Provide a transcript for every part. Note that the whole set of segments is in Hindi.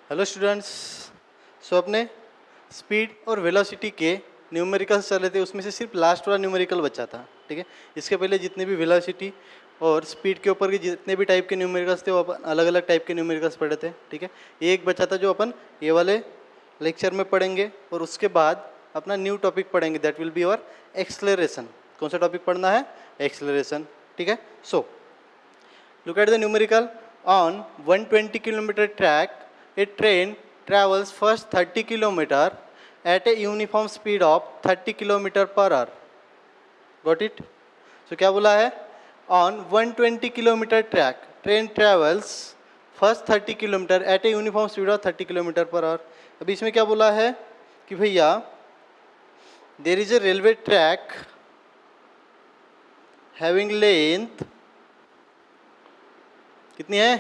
Hello students. सो अपने स्पीड और वेलोसिटी के न्यूमेरिकल्स चल रहे थे, उसमें से सिर्फ लास्ट वाला न्यूमेरिकल बचा था। ठीक है, इसके पहले जितने भी वेलोसिटी और स्पीड के ऊपर के जितने भी टाइप के न्यूमेरिकल्स थे वो अपन अलग अलग टाइप के न्यूमेरिकल्स पढ़े थे। ठीक है, ये एक बचा था जो अपन ये वाले लेक्चर में पढ़ेंगे और उसके बाद अपना न्यू टॉपिक पढ़ेंगे, that will be our acceleration. कौन सा टॉपिक पढ़ना है? एक्सेलरेशन। ठीक है, सो look at the numerical. On 120 kilometer track, a train travels first 30 kilometer at a uniform speed of 30 kilometer per hour. Got it? So क्या बोला है? On 120 kilometer track, train travels first 30 kilometer at a uniform speed of 30 kilometer per hour. अभी इसमें क्या बोला है कि भैया there is a railway track having length कितनी है?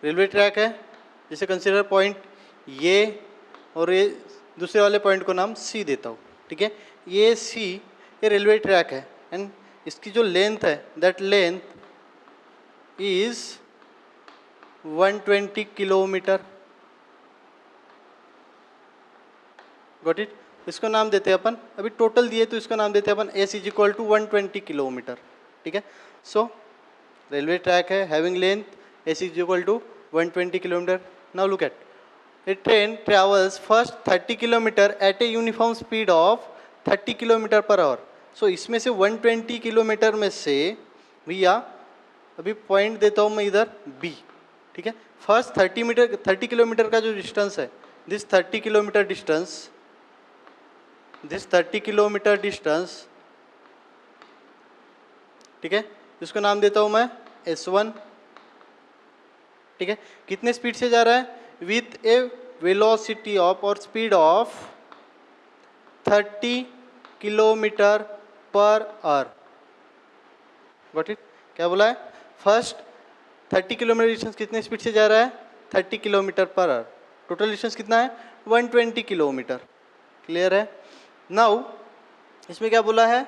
रेलवे ट्रैक है, जैसे कंसीडर पॉइंट ये और ये दूसरे वाले पॉइंट को नाम सी देता हूँ। ठीक है, ये सी ये रेलवे ट्रैक है एंड इसकी जो लेंथ है that length is 120 kilometre. Got it? इसको नाम देते हैं अपन, अभी टोटल दिए तो इसको नाम देते हैं अपन S is equal to 120 kilometre. ठीक है, सो रेलवे ट्रैक है having length S is equal to 120 kilometre. Now look at a train travels first 30 kilometre at a uniform speed of 30 kilometre per hour. So इसमें से 120 किलोमीटर में से भैया अभी पॉइंट देता हूँ मैं इधर बी। ठीक है, फर्स्ट 30 किलोमीटर का जो डिस्टेंस है, दिस 30 किलोमीटर डिस्टेंस, ठीक है, इसको नाम देता हूं मैं S1। ठीक है, कितने स्पीड से जा रहा है? विथ ए वेलोसिटी ऑफ और speed of 30 kilometre per our. Got it? क्या बोला है? फर्स्ट 30 किलोमीटर डिस्टेंस कितने स्पीड से जा रहा है? 30 kilometre per hour. Total distance कितना है? 120 किलोमीटर। क्लियर है? नाउ इसमें क्या बोला है?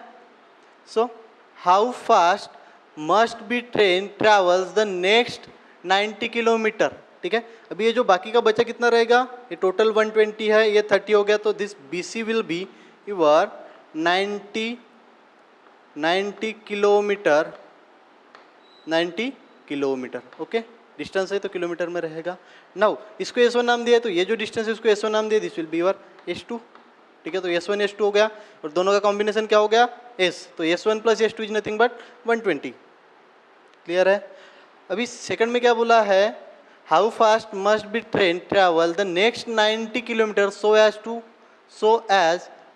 So how fast must be train travels the next 90 kilometre. ठीक है, अभी ये जो बाकी का बचा कितना रहेगा? ये टोटल 120 है, ये 30 हो गया, तो this BC will be your 90 kilometre. Okay, distance है तो किलोमीटर में रहेगा। नाउ इसको S1 नाम दिया है, तो ये जो डिस्टेंस है उसको S1 नाम दिया, this will be your S2। ठीक है, तो S1 S2 हो गया और दोनों का कॉम्बिनेशन क्या हो गया? S। तो S1 plus S2 is nothing but 120। Clear है? अभी सेकंड में क्या बोला है? How fast must be train travel the next 90 kilometre so as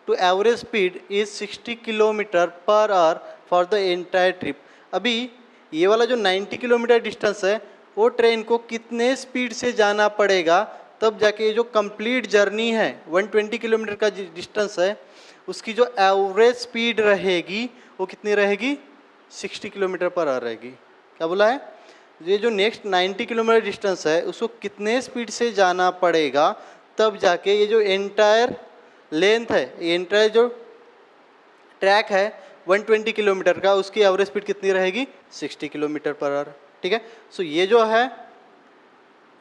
to average speed is 60 kilometre per hour for the entire trip. अभी ये वाला जो 90 किलोमीटर डिस्टेंस है वो ट्रेन को कितने स्पीड से जाना पड़ेगा तब जाके ये जो कंप्लीट जर्नी है 120 किलोमीटर का डिस्टेंस है उसकी जो एवरेज स्पीड रहेगी वो कितनी रहेगी? 60 किलोमीटर पर आवर रहेगी। क्या बोला है? ये जो नेक्स्ट 90 किलोमीटर डिस्टेंस है उसको कितने स्पीड से जाना पड़ेगा तब जाके ये जो एंटायर लेंथ है, ये एंटायर जो ट्रैक है 120 किलोमीटर का, उसकी एवरेज स्पीड कितनी रहेगी? 60 किलोमीटर पर आवर। ठीक है, सो ये जो है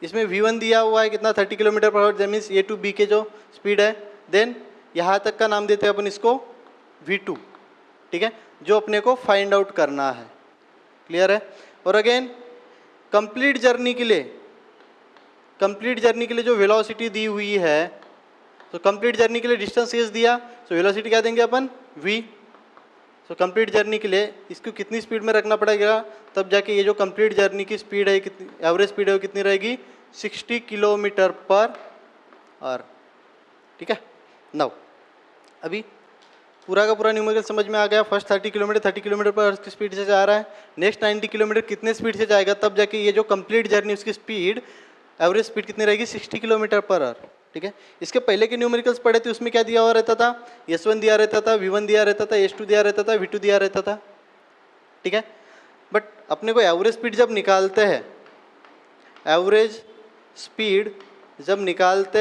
इसमें V1 दिया हुआ है कितना? 30 kilometre per our, that means A to B के जो स्पीड है, देन यहाँ तक का नाम देते हैं अपन इसको V2। ठीक है, जो अपने को फाइंड आउट करना है। क्लियर है? और अगेन कंप्लीट जर्नी के लिए जो वेलोसिटी दी हुई है, तो कंप्लीट जर्नी के लिए डिस्टेंस एस दिया, तो वेलोसिटी क्या देंगे अपन? V। तो कंप्लीट जर्नी के लिए इसको कितनी स्पीड में रखना पड़ेगा तब जाके ये जो कंप्लीट जर्नी की स्पीड है, कितनी एवरेज स्पीड है वो कितनी रहेगी? 60 किलोमीटर पर आवर। ठीक है, नाउ अभी पूरा का पूरा न्यूमेरिकल समझ में आ गया। फर्स्ट 30 किलोमीटर पर आवर की स्पीड से जा रहा है, नेक्स्ट 90 किलोमीटर कितने स्पीड से जाएगा तब जाके ये जो कंप्लीट जर्नी उसकी स्पीड एवरेज स्पीड कितनी रहेगी? 60 किलोमीटर पर आवर। ठीक है, इसके पहले के न्यूमेरिकल्स पढ़े थे उसमें क्या दिया हुआ रहता था? S1 दिया रहता था, V1 दिया रहता था, S2 दिया रहता था, V2 दिया रहता था। ठीक है, बट अपने को एवरेज स्पीड जब निकालते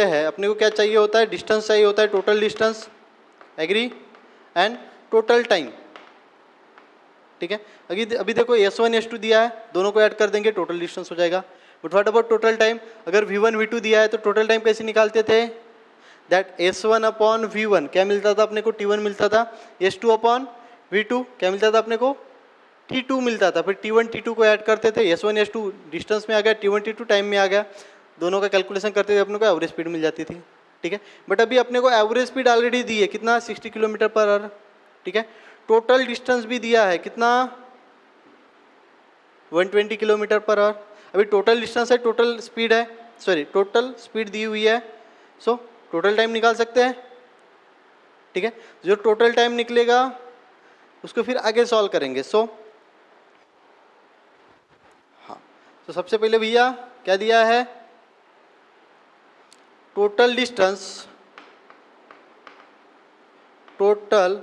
हैं, अपने को क्या चाहिए होता है? डिस्टेंस चाहिए होता है, total distance. Agree? And total time. ठीक है, अभी देखो S1 S2 दिया है, दोनों को ऐड कर देंगे, टोटल डिस्टेंस हो जाएगा। But what about total time? अगर V1 V2 दिया है तो टोटल टाइम कैसे निकालते थे? दैट S1 अपॉन V1 क्या मिलता था अपने को? T1 मिलता था। S2 अपॉन V2 क्या मिलता था अपने को? T2 मिलता था। फिर T1 T2 को ऐड करते थे, S1 S2 डिस्टेंस में आ गया, T1 T2 टाइम में आ गया, दोनों का कैलकुलेशन करते थे, अपने को एवरेज स्पीड मिल जाती थी। ठीक है, बट अभी अपने को एवरेज स्पीड ऑलरेडी दी है, कितना? 60 किलोमीटर पर आवर। ठीक है, टोटल डिस्टेंस भी दिया है, कितना? 120 किलोमीटर पर आवर। अभी टोटल डिस्टेंस है, टोटल स्पीड है, सॉरी टोटल स्पीड दी हुई है, सो टोटल टाइम निकाल सकते हैं। ठीक है, जो टोटल टाइम निकलेगा उसको फिर आगे सॉल्व करेंगे। सो हाँ, तो सबसे पहले भैया क्या दिया है? Total distance, total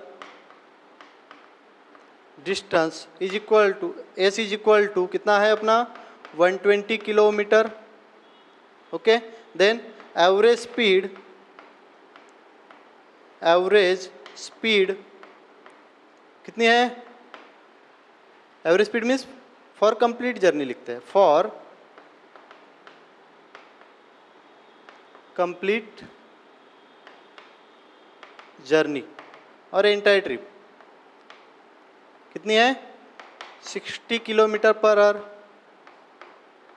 distance is equal to S is equal to कितना है अपना? 120 kilometre. Okay, then average speed कितनी है? Average speed means for complete journey लिखते हैं, फॉर कंप्लीट जर्नी और एंटायर ट्रिप कितनी है? 60 किलोमीटर पर आवर।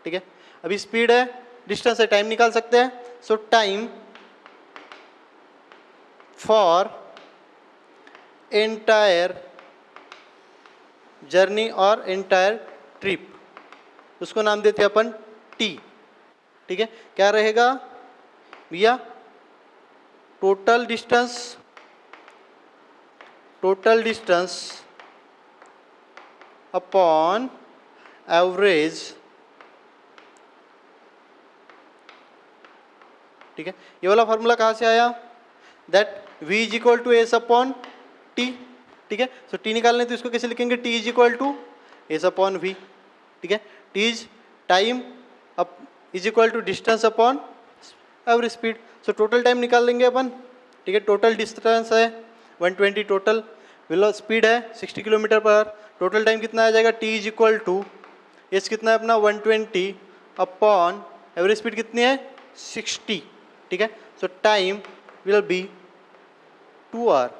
ठीक है, अभी स्पीड है, डिस्टेंस है, टाइम निकाल सकते हैं। सो टाइम फॉर एंटायर जर्नी और एंटायर ट्रिप, उसको नाम देते हैं अपन T। ठीक है, क्या रहेगा भैया? Total distance upon average. ठीक है, ये वाला फॉर्मूला कहाँ से आया? That V is equal to S upon T. ठीक है, सो T निकालने तो इसको कैसे लिखेंगे? T is equal to S upon V। ठीक है, T is time up is equal to distance upon average speed. So total time निकाल लेंगे अपन। ठीक है, टोटल डिस्टेंस है 120, टोटल स्पीड है 60 kilometre per hour, total time कितना आ जाएगा? T is equal to S कितना है अपना? 120 अपॉन एवरेज स्पीड कितनी है? 60। ठीक है, so time will be 2 hour.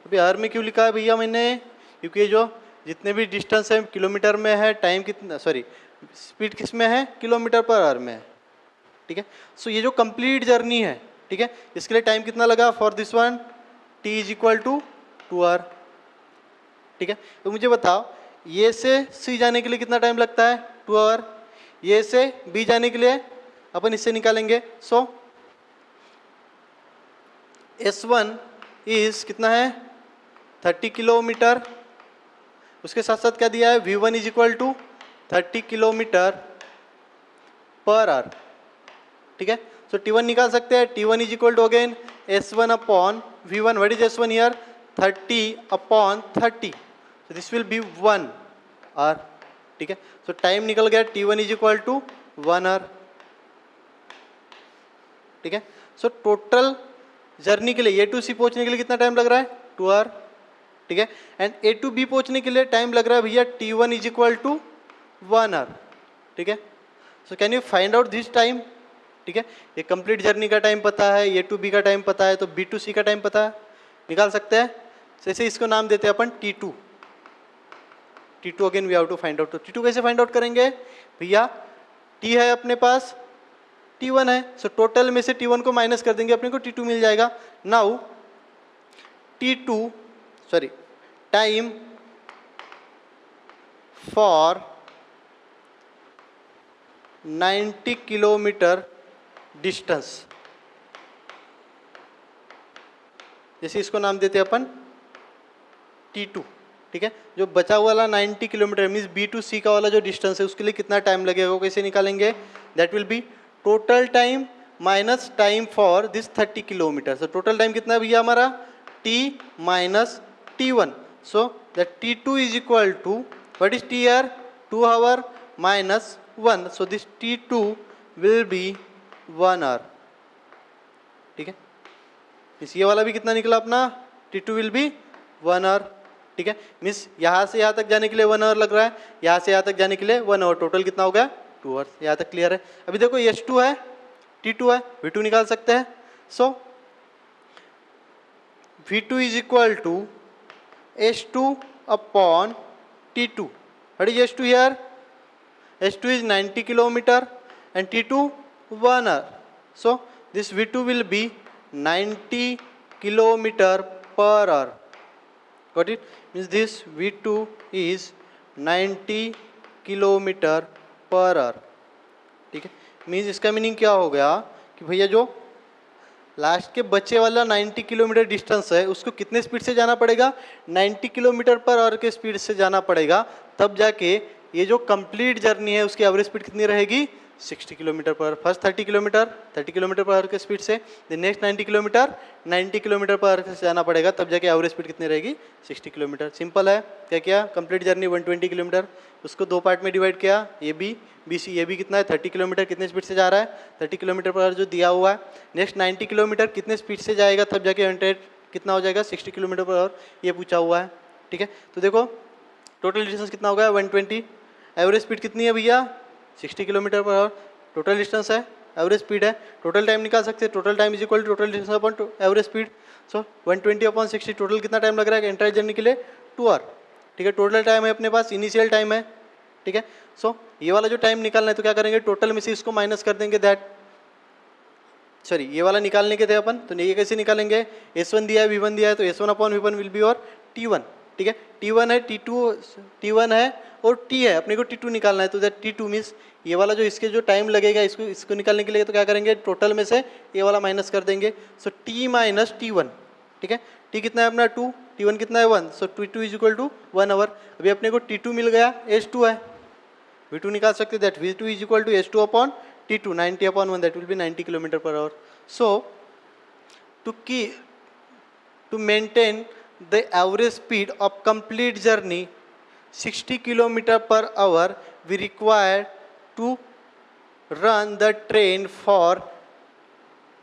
अभी आवर में क्यों लिखा है भैया मैंने? क्योंकि जो जितने भी डिस्टेंस है किलोमीटर में है, टाइम कितना, सॉरी स्पीड किस में है? किलोमीटर पर आवर में है। ठीक है, सो ये जो कंप्लीट जर्नी है, ठीक है, इसके लिए टाइम कितना लगा? For this one T is equal to 2 hour. ठीक है, तो मुझे बताओ ये से C जाने के लिए कितना टाइम लगता है? 2 आवर। ये से B जाने के लिए अपन इससे निकालेंगे। सो S1 इज कितना है? 30 किलोमीटर। उसके साथ साथ क्या दिया है? V1 is equal to 30 kilometre per hour. ठीक है, सो T1 निकाल सकते हैं। T1 is equal to again S1 upon V1। What is S1 here? 30 upon 30, so this will be 1 hour. ठीक है, सो टाइम निकल गया T1 is equal to 1 hour. ठीक है, सो टोटल जर्नी के लिए A टू C पहुंचने के लिए कितना टाइम लग रहा है? 2 आवर। ठीक है, एंड A टू B पहुंचने के लिए टाइम लग रहा है भैया T1 is equal to 1 hour. ठीक है, so can you find out this time? ठीक है, ये कंप्लीट जर्नी का टाइम पता है, A टू B का टाइम पता है, तो B टू C का टाइम पता है, निकाल सकते हैं। जैसे इसको नाम देते हैं अपन T2। T2 again we have to find out. तो T2 कैसे फाइंड आउट करेंगे भैया? T है अपने पास, T1 है, सो टोटल में से T1 को माइनस कर देंगे, अपने को T2 मिल जाएगा। Now T2 sorry time for 90 kilometre distance, जैसे इसको नाम देते हैं अपन T2। ठीक है, जो बचा हुआ वाला 90 kilometre means B to C का वाला जो डिस्टेंस है उसके लिए कितना टाइम लगेगा, वो कैसे निकालेंगे? That will be total time minus time for this 30 kilometre. So total time कितना है भैया हमारा? T minus T1। So that T2 is equal to what is T here? 2 hour minus 1, so this T2 will be 1 hour. ठीक है, इस ये वाला भी कितना निकला अपना? T2 will be 1 hour. ठीक है, मीन्स यहाँ से यहाँ तक जाने के लिए 1 आवर लग रहा है, यहाँ से यहाँ तक जाने के लिए 1 आवर, टोटल कितना हो गया? 2 आवर्स। यहाँ तक क्लियर है? अभी देखो S2 है, T2 है, V2 निकाल सकते हैं। So V2 is equal to S2 upon T2. What is S2 here? S2 is 90 kilometer and T2 1 hour. So this V2 will be 90 kilometer per hour. Got it? Means this V2 is 90 kilometre per hour. ठीक है, मीन्स इसका मीनिंग क्या हो गया कि भैया जो लास्ट के बचे वाला 90 किलोमीटर डिस्टेंस है उसको कितने स्पीड से जाना पड़ेगा? 90 किलोमीटर पर आवर के स्पीड से जाना पड़ेगा, तब जाके ये जो कंप्लीट जर्नी है उसकी एवरेज स्पीड कितनी रहेगी? 60 kilometre per hour. First 30 kilometre per hour के स्पीड से, then next 90 kilometre per hour से जाना पड़ेगा, तब जाके एवरेज स्पीड कितनी रहेगी? 60 किलोमीटर। सिंपल है। क्या किया? कंप्लीट जर्नी 120 किलोमीटर, उसको दो पार्ट में डिवाइड किया, A B B C. A B कितना है? 30 किलोमीटर कितने स्पीड से जा रहा है? 30 किलोमीटर पर आवर जो दिया हुआ है। नेक्स्ट 90 किलोमीटर कितने स्पीड से जाएगा, तब जाके 100 कितना हो जाएगा? 60 किलोमीटर पर आवर, ये पूछा हुआ है। ठीक है, तो देखो टोटल डिस्टेंस कितना हो गया? 120। एवरेज स्पीड कितनी है भैया? 60 kilometre per hour. Total distance है, एवरेज स्पीड है। टोटल टाइम निकाल सकते हैं, total time is equal to total distance upon average speed. So 120 upon 60, total कितना टाइम लग रहा है एंटायर जर्नी के लिए? 2 आवर। ठीक है, टोटल टाइम है अपने पास, इनिशियल टाइम है। ठीक है, सो ये वाला जो टाइम निकालना है तो क्या करेंगे? टोटल में से इसको माइनस कर देंगे, दैट सॉरी ये वाला निकालने के थे अपन, तो ये कैसे निकालेंगे? S1 दिया है, V1 दिया है, तो S1 upon V1 will be और T1। ठीक है, T1 है, T1 है और T है, अपने को T2 निकालना है, तो दैट T2 मीन्स ये वाला जो इसके जो टाइम लगेगा इसको निकालने के लिए, तो क्या करेंगे? टोटल में से ये वाला माइनस कर देंगे। सो T माइनस T1। ठीक है, T कितना है अपना? 2, T1 कितना है? 1। सो T2 is equal to 1 hour. अभी अपने को T2 मिल गया, S2 है, V2 निकाल सकते हैं, that V2 is equal to S2 upon T2, 90 upon 1, that will be 90 kilometer per hour. So to maintain the average speed of complete journey 60 kilometer per hour, we require to run the train for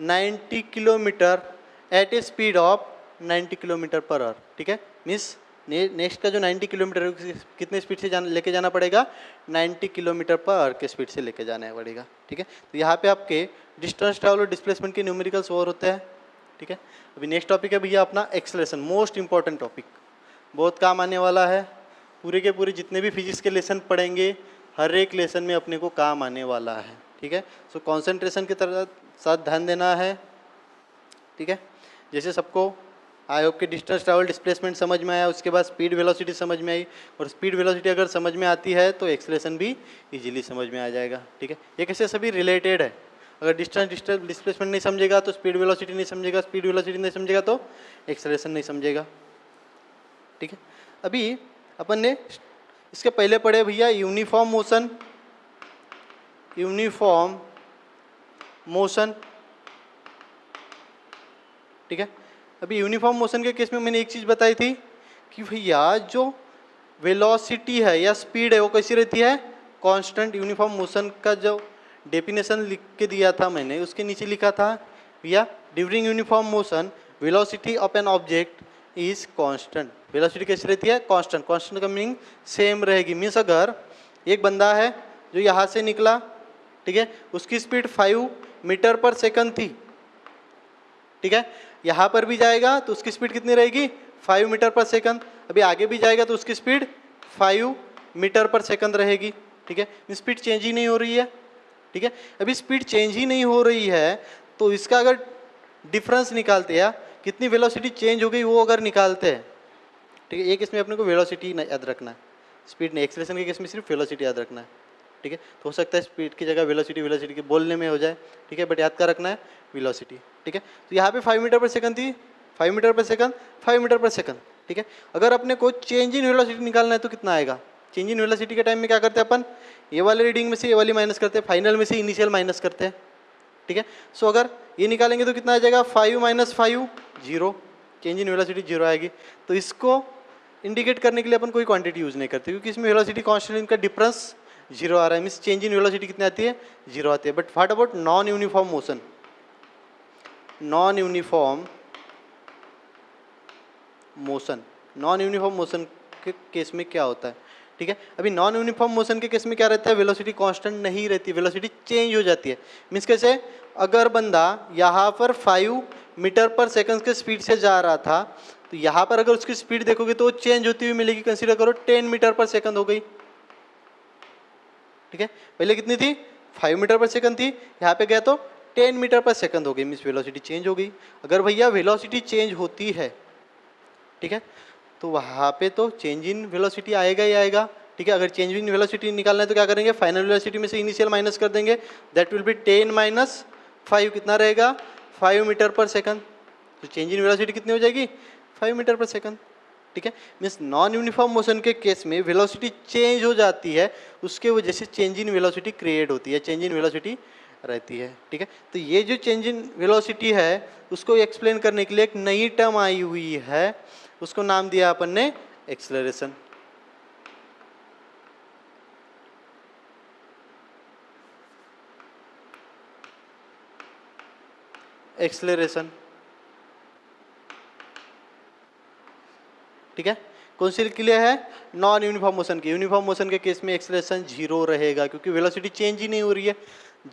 90 kilometer at a speed of 90 kilometer per hour. ठीक है, मीन्स नेक्स्ट का जो 90 किलोमीटर कितने स्पीड से लेके जाना पड़ेगा? 90 किलोमीटर पर आवर के स्पीड से लेके जाना पड़ेगा। ठीक है, तो यहाँ पे आपके डिस्टेंस ट्रैवल और डिस्प्लेसमेंट के न्यूमेरिकल्स और होते हैं। ठीक है, अभी नेक्स्ट टॉपिक है भैया अपना एक्सेलरेशन, मोस्ट इंपॉर्टेंट टॉपिक, बहुत काम आने वाला है। पूरे के पूरे जितने भी फिजिक्स के लेसन पढ़ेंगे हर एक लेसन में अपने को काम आने वाला है। ठीक है, सो कॉन्सेंट्रेशन के तरह साथ ध्यान देना है। ठीक है, जैसे सबको आई होप के डिस्टेंस ट्रैवल डिस्प्लेसमेंट समझ में आया, उसके बाद स्पीड वेलोसिटी समझ में आई, और स्पीड वेलोसिटी अगर समझ में आती है तो एक्सेलरेशन भी इजीली समझ में आ जाएगा। ठीक है, ये कैसे सभी रिलेटेड है। अगर डिस्टेंस डिस्प्लेसमेंट नहीं समझेगा तो स्पीड वेलोसिटी नहीं समझेगा, स्पीड वेलोसिटी नहीं समझेगा तो एक्सेलरेशन नहीं समझेगा। ठीक है, अभी अपन ने इसके पहले पढ़े भैया यूनिफॉर्म मोशन। ठीक है, अभी यूनिफॉर्म मोशन के केस में मैंने एक चीज़ बताई थी कि भैया जो वेलोसिटी है या स्पीड है वो कैसी रहती है? कांस्टेंट। यूनिफॉर्म मोशन का जो डेफिनेशन लिख के दिया था मैंने, उसके नीचे लिखा था भैया during uniform motion velocity of an object is constant. Velocity कैसी रहती है? कांस्टेंट। कांस्टेंट का मीनिंग सेम रहेगी। मीन्स अगर एक बंदा है जो यहाँ से निकला, ठीक है, उसकी स्पीड 5 मीटर पर सेकंड थी। ठीक है, यहाँ पर भी जाएगा तो उसकी स्पीड कितनी रहेगी? 5 मीटर पर सेकंड। अभी आगे भी जाएगा तो उसकी स्पीड 5 मीटर पर सेकंड रहेगी। ठीक है, स्पीड चेंज ही नहीं हो रही है। ठीक है, अभी स्पीड चेंज ही नहीं हो रही है तो इसका अगर डिफरेंस निकालते हैं, कितनी वेलोसिटी चेंज हो गई वो अगर निकालते हैं, ठीक है, एक इसमें अपने को वेलोसिटी याद रखना है, स्पीड नहीं। एक्सेलरेशन के केस में सिर्फ वेलोसिटी याद रखना है। ठीक है, तो हो सकता है स्पीड की जगह वेलोसिटी के बोलने में हो जाए। ठीक है, बट याद क्या रखना है? वेलोसिटी। ठीक है, तो यहाँ पे 5 मीटर पर सेकंड थी, 5 metre per second, 5 metre per second. ठीक है, अगर अपने को चेंज इन वेलोसिटी निकालना है तो कितना आएगा? चेंज इन वेलोसिटी के टाइम में क्या करते हैं अपन? ये वाले रीडिंग में से ये वाली माइनस करते हैं, फाइनल में से इनिशियल माइनस करते हैं। ठीक है, सो अगर ये निकालेंगे तो कितना आ जाएगा? 5 माइनस 5 0, चेंज इन वेलोसिटी 0 आएगी। तो इसको इंडिकेट करने के लिए अपन कोई क्वांटिटी यूज़ नहीं करते क्योंकि इसमें वेलोसिटी कांस्टेंट, इनका डिफरेंस 0 आ रहा है। मीन्स चेंज इन वेलोसिटी कितनी आती है? 0 आती है। But what about non uniform motion? Non uniform motion के केस में क्या होता है? ठीक है। अभी नॉन यूनिफॉर्म मोशन के केस में क्या रहता है, वेलोसिटी कांस्टेंट नहीं रहती, वेलोसिटी चेंज हो जाती है। मीन्स कैसे, अगर बंदा यहाँ पर 5 मीटर पर सेकंड के स्पीड से जा रहा था, तो यहाँ पर अगर उसकी स्पीड देखोगे तो चेंज होती हुई मिलेगी। कंसीडर करो 10 मीटर पर सेकंड हो गई, ठीक है। पहले कितनी थी, 5 मीटर पर सेकंड थी, यहाँ पे गया तो 10 मीटर पर सेकंड हो गई, मीन्स वेलोसिटी चेंज हो गई। अगर भैया वेलोसिटी चेंज होती है, ठीक है, तो वहाँ पे तो चेंज इन वेलोसिटी आएगा ही आएगा, ठीक है। अगर चेंज इन वेलोसिटी निकालना है तो क्या करेंगे, फाइनल वेलोसिटी में से इनिशियल माइनस कर देंगे, दैट विल बी 10 माइनस 5, कितना रहेगा 5 मीटर पर सेकंड। तो चेंज इन वेलोसिटी कितनी हो जाएगी, 5 मीटर पर सेकंड, ठीक है। मीन्स नॉन यूनिफॉर्म मोशन के केस में वेलोसिटी चेंज हो जाती है, उसके वजह से चेंज इन वेलोसिटी क्रिएट होती है, चेंज इन वेलोसिटी रहती है, ठीक है। तो ये जो चेंज इन वेलोसिटी है उसको एक्सप्लेन करने के लिए एक नई टर्म आई हुई है, उसको नाम दिया अपन ने एक्सेलरेशन। एक्सेलरेशन, ठीक है। कौन सी के लिए है, नॉन यूनिफॉर्म मोशन के। यूनिफॉर्म मोशन के केस में एक्सेलरेशन 0 रहेगा, क्योंकि वेलोसिटी चेंज ही नहीं हो रही है।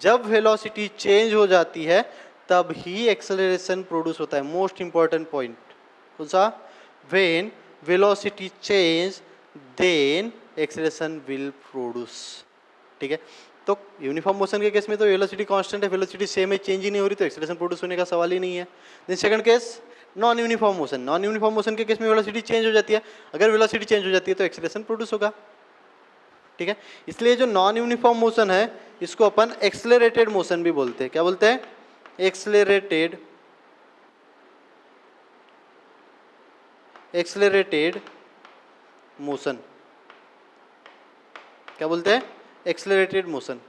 जब वेलोसिटी चेंज हो जाती है तब ही एक्सेलरेशन प्रोड्यूस होता है। मोस्ट इंपॉर्टेंट पॉइंट कौन सा, when velocity change then acceleration will produce, ठीक है। तो यूनिफॉर्म मोशन के केस में तो वेलोसिटी कांस्टेंट है, वेलोसिटी सेम है, चेंज ही नहीं हो रही, तो एक्सेलरेशन प्रोड्यूस होने का सवाल ही नहीं है। Then second case, non uniform motion. Non uniform motion के केस में वेलोसिटी चेंज हो जाती है, अगर वेलोसिटी चेंज हो जाती है तो एक्सेलरेशन प्रोड्यूस होगा, ठीक है। इसलिए जो नॉन यूनिफॉर्म मोशन है इसको अपन एक्सेलरेटेड मोशन भी बोलते हैं। क्या बोलते हैं, एक्सेलरेटेड, एक्सेलरेटेड मोशन। क्या बोलते हैं, एक्सेलरेटेड मोशन।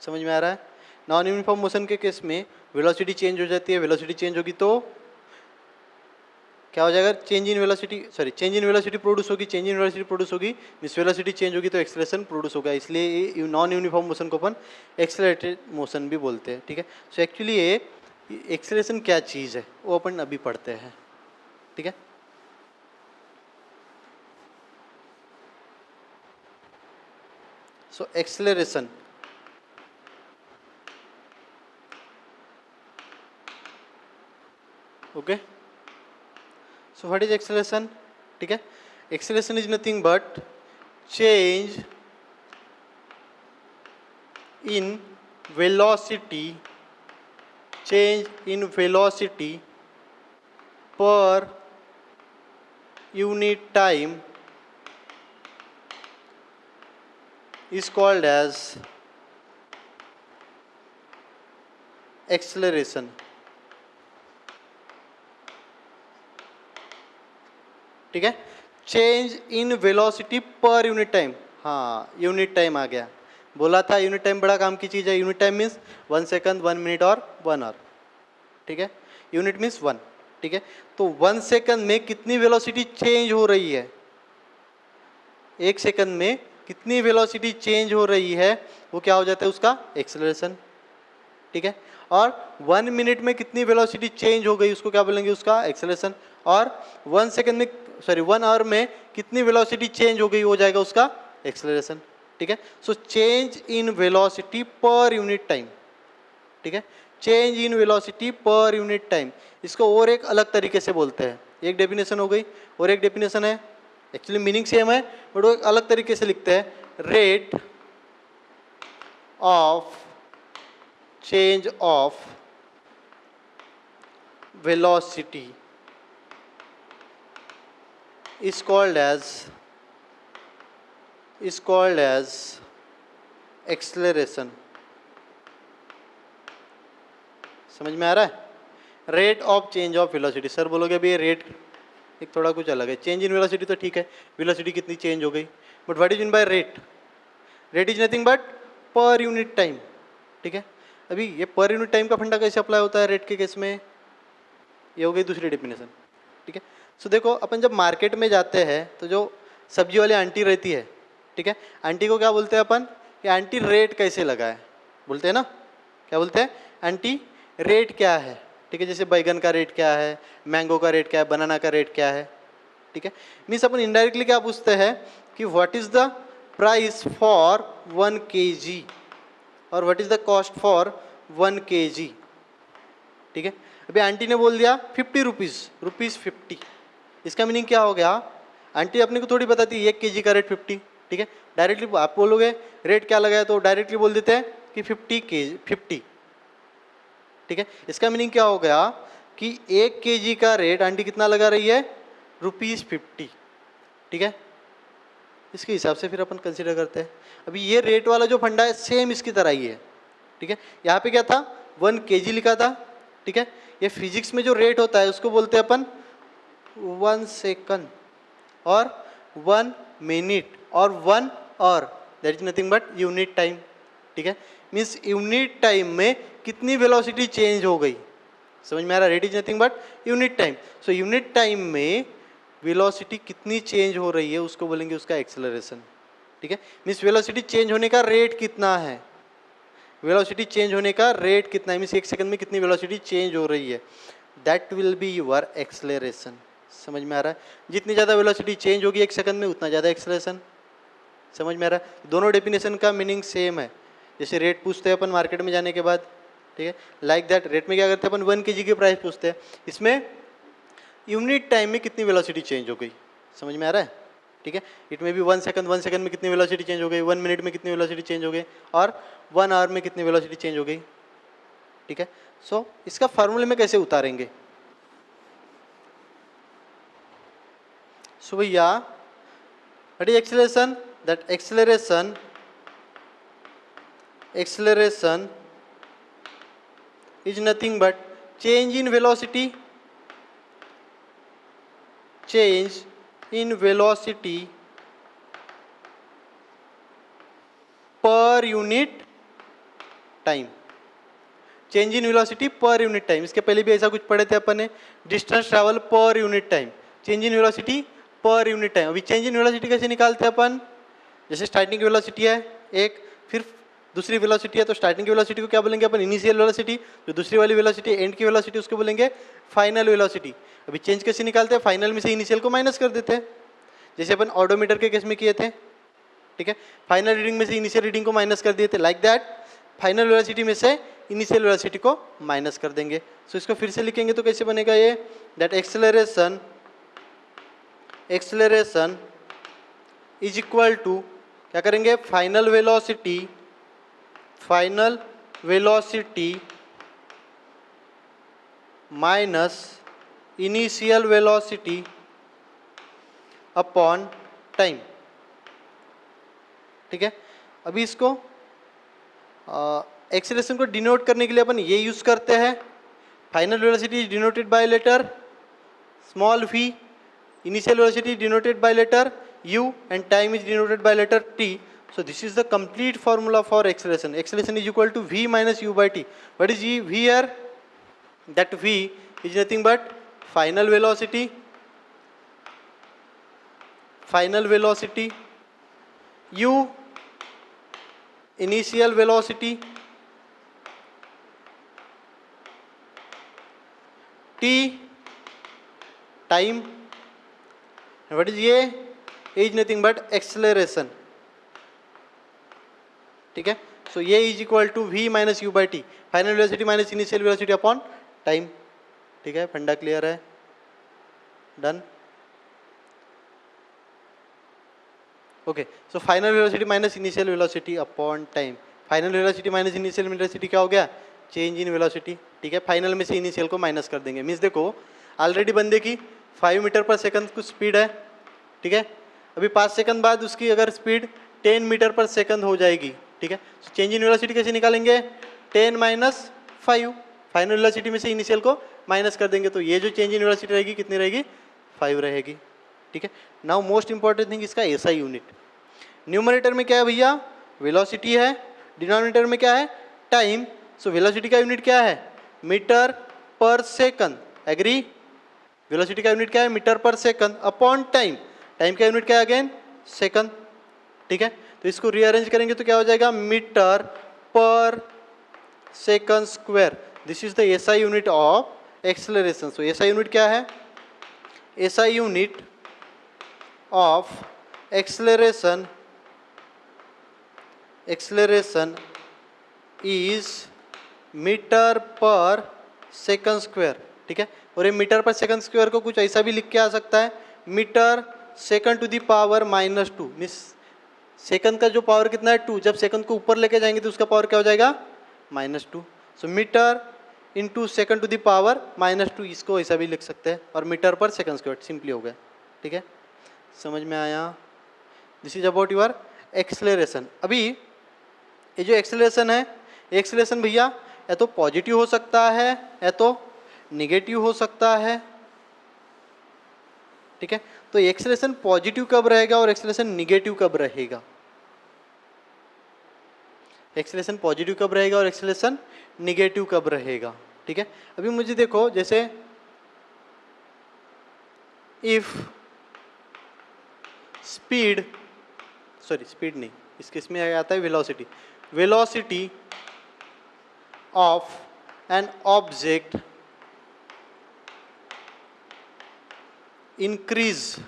समझ में आ रहा है। नॉन यूनिफॉर्म मोशन के केस में वेलोसिटी चेंज हो जाती है, वेलोसिटी चेंज होगी तो क्या हो जाएगा, change in velocity, sorry change in velocity produce होगी, चेंज इन वेलोसिटी प्रोड्यूस होगी, मिस वेलोसिटी चेंज होगी तो एक्सेलरेशन प्रोड्यूस होगा। इसलिए नॉन यूनिफॉर्म मोशन को अपन एक्सेलरेटेड मोशन भी बोलते हैं, ठीक है। सो एक्चुअली ये एक्सेलरेशन क्या चीज़ है वो अपन अभी पढ़ते हैं, ठीक है। So acceleration, okay. So what is acceleration, ठीक है। Acceleration is nothing but change in velocity, change in velocity per unit time is called as acceleration, ठीक है। Change in velocity per unit time, हाँ यूनिट टाइम आ गया, बोला था यूनिट टाइम बड़ा काम की चीज़ है। Unit time means 1 second, 1 minute और 1 आवर, ठीक है। यूनिट मीन्स 1, ठीक है। तो 1 सेकंड में कितनी वेलोसिटी चेंज हो रही है, 1 सेकंड में कितनी वेलोसिटी चेंज हो रही है वो क्या हो जाता है, उसका एक्सेलरेशन, ठीक है। और 1 मिनट में कितनी वेलोसिटी चेंज हो गई उसको क्या बोलेंगे, उसका एक्सेलरेशन। और 1 सेकंड में, सॉरी 1 आवर में कितनी वेलोसिटी चेंज हो गई हो जाएगा उसका एक्सेलरेशन, ठीक है। So change in velocity per unit time, ठीक है। Change in velocity per unit time, इसको और एक अलग तरीके से बोलते हैं। एक डेफिनेशन हो गई, और एक डेफिनेशन है, एक्चुअली मीनिंग सेम है बट वो एक अलग तरीके से लिखते हैं, rate of change of velocity is called as acceleration. समझ में आ रहा है, rate of change of velocity. Sir बोलोगे अभी ये रेट एक थोड़ा कुछ अलग है, चेंज इन वेलोसिटी तो ठीक है, वेलोसिटी कितनी चेंज हो गई, but what is mean by rate, rate is nothing but per unit time, ठीक है। अभी ये पर यूनिट टाइम का फंडा कैसे अप्लाई होता है रेट के केस में, ये हो गई दूसरी डेफिनेशन, ठीक है। सो देखो अपन जब मार्केट में जाते हैं तो जो सब्जी वाली आंटी रहती है, ठीक है, आंटी को क्या बोलते हैं अपन, कि आंटी रेट कैसे लगाए, बोलते हैं ना, क्या बोलते हैं, आंटी रेट क्या है, ठीक है। जैसे बैगन का रेट क्या है, मैंगो का रेट क्या है, बनाना का रेट क्या है, ठीक है। मीन्स अपन इनडायरेक्टली क्या पूछते हैं कि what is the price for 1 kg और what is the cost for 1 kg, ठीक है। अभी आंटी ने बोल दिया 50 रुपीज़ 50, इसका मीनिंग क्या हो गया, आंटी अपने को थोड़ी बताती है 1 kg का रेट 50, ठीक है। डायरेक्टली आप बोलोगे रेट क्या लगाया तो डायरेक्टली बोल देते हैं कि 50, ठीक है। इसका मीनिंग क्या हो गया कि 1 kg का रेट आंटी कितना लगा रही है, ₹50, ठीक है। इसके हिसाब से फिर अपन कंसिडर करते हैं। अभी ये रेट वाला जो फंडा है सेम इसकी तरह ही है, ठीक है। यहाँ पे क्या था 1 kg लिखा था, ठीक है। ये फिजिक्स में जो रेट होता है उसको बोलते हैं अपन 1 सेकंड और 1 मिनट और 1 hour, that is nothing but unit time, ठीक है। मीन्स यूनिट टाइम में कितनी वेलोसिटी चेंज हो गई, समझ में आ रहा है। Rate is nothing but unit time. So unit time में वेलोसिटी कितनी चेंज हो रही है उसको बोलेंगे उसका एक्सेलरेशन, ठीक है। मीन्स वेलोसिटी चेंज होने का रेट कितना है, वेलोसिटी चेंज होने का रेट कितना है, मीन्स 1 सेकंड में कितनी वेलोसिटी चेंज हो रही है, that will be your acceleration. समझ में आ रहा है। जितनी ज़्यादा वेलोसिटी चेंज होगी 1 सेकंड में उतना ज़्यादा एक्सेलरेशन। समझ में आ रहा है। दोनों डेफिनेशन का मीनिंग सेम है। जैसे रेट पूछते हैं अपन मार्केट में जाने के बाद, ठीक है, लाइक दैट रेट में क्या करते हैं अपन 1 kg की प्राइस पूछते हैं, इसमें यूनिट टाइम में कितनी वेलोसिटी चेंज हो गई, समझ में आ रहा है, ठीक है। इट में भी 1 सेकंड में कितनी वेलोसिटी चेंज हो गई, 1 मिनट में कितनी वेलोसिटी चेंज हो गई और 1 आवर में कितनी वेलोसिटी चेंज हो गई, ठीक है। सो इसका फार्मूले में कैसे उतारेंगे, सो भैया what is acceleration, that acceleration is nothing but change in velocity per unit time, change in velocity per unit time. इसके पहले भी ऐसा कुछ पढ़े थे अपन ने, distance travel per unit time, change in velocity per unit time. अभी चेंज इन वेलोसिटी कैसे निकालते हैं अपन, जैसे स्टार्टिंग की वेलोसिटी है एक, फिर दूसरी वेलोसिटी है, तो स्टार्टिंग की वेलोसिटी को क्या बोलेंगे अपन, इनिशियल वेलोसिटी। जो दूसरी वाली वेलोसिटी एंड की वेलोसिटी उसको बोलेंगे फाइनल वेलोसिटी। अभी चेंज कैसे निकालते हैं, फाइनल में से इनिशियल को माइनस कर देते हैं, जैसे अपन ऑडोमीटर के केस में किए थे, ठीक है। फाइनल रीडिंग में से इनिशियल रीडिंग को माइनस कर दिए थे, लाइक दैट फाइनल वेलोसिटी में से इनिशियल वेलोसिटी को माइनस कर देंगे। सो इसको फिर से लिखेंगे तो कैसे बनेगा ये, that acceleration is equal to, क्या करेंगे, final velocity minus initial velocity upon time, ठीक है। अभी इसको एक्सेलरेशन को डिनोट करने के लिए अपन ये यूज करते हैं, final velocity is denoted by letter small v, initial velocity denoted by letter u and time is denoted by letter t. So this is the complete formula for acceleration. Acceleration is equal to v minus u by t. What is v here? That v is nothing but final velocity u initial velocity t time, and what is ये is nothing but acceleration, ठीक है। सो ये is equal to v minus u by t, final velocity minus initial velocity upon time, ठीक है। फंडा क्लियर है, done. Okay, so final velocity minus initial velocity upon time, final velocity minus initial velocity क्या हो गया, चेंज इन वेलोसिटी, ठीक है। फाइनल में से इनिशियल को माइनस कर देंगे। मीन्स देखो ऑलरेडी बंदे की 5 मीटर पर सेकंड कुछ स्पीड है, ठीक है। अभी 5 सेकंड बाद उसकी अगर स्पीड 10 मीटर पर सेकंड हो जाएगी, ठीक है। चेंज इन वेलोसिटी कैसे निकालेंगे, 10 माइनस 5, फाइनल वेलोसिटी में से इनिशियल को माइनस कर देंगे, तो ये जो चेंज इन वेलोसिटी रहेगी कितनी रहेगी, 5 रहेगी, ठीक है। नाउ मोस्ट इंपॉर्टेंट थिंग इसका एसआई यूनिट। न्यूमरेटर में क्या है भैया, वेलोसिटी है, डिनोमिनेटर में क्या है, टाइम। सो वेलोसिटी का यूनिट क्या है, metre per second, agree. Velocity का यूनिट क्या है, metre per second upon time, time का यूनिट क्या है अगेन, सेकंड, ठीक है। तो इसको रीअरेंज करेंगे तो क्या हो जाएगा, metre per second square. This is the SI unit of acceleration. So SI unit क्या है, SI unit of acceleration is metre per second square, ठीक है। और ये मीटर पर सेकंड स्क्वायर को कुछ ऐसा भी लिख के आ सकता है, metre second to the power -2, means second का जो पावर कितना है 2, जब सेकंड को ऊपर लेके जाएंगे तो उसका पावर क्या हो जाएगा -2। So metre into second to the power -2, इसको ऐसा भी लिख सकते हैं, और metre per second square simply हो गया, ठीक है। समझ में आया? This is about your acceleration. अभी ये जो एक्सेलरेशन है, एक्सेलरेशन भैया या तो पॉजिटिव हो सकता है या तो निगेटिव हो सकता है, ठीक है। तो एक्सेलरेशन पॉजिटिव कब रहेगा और एक्सेलरेशन निगेटिव कब रहेगा? एक्सेलरेशन पॉजिटिव कब रहेगा और एक्सेलरेशन निगेटिव कब रहेगा, ठीक है। अभी मुझे देखो, जैसे इफ स्पीड नहीं, इस केस में आता है velocity, velocity of an object increase,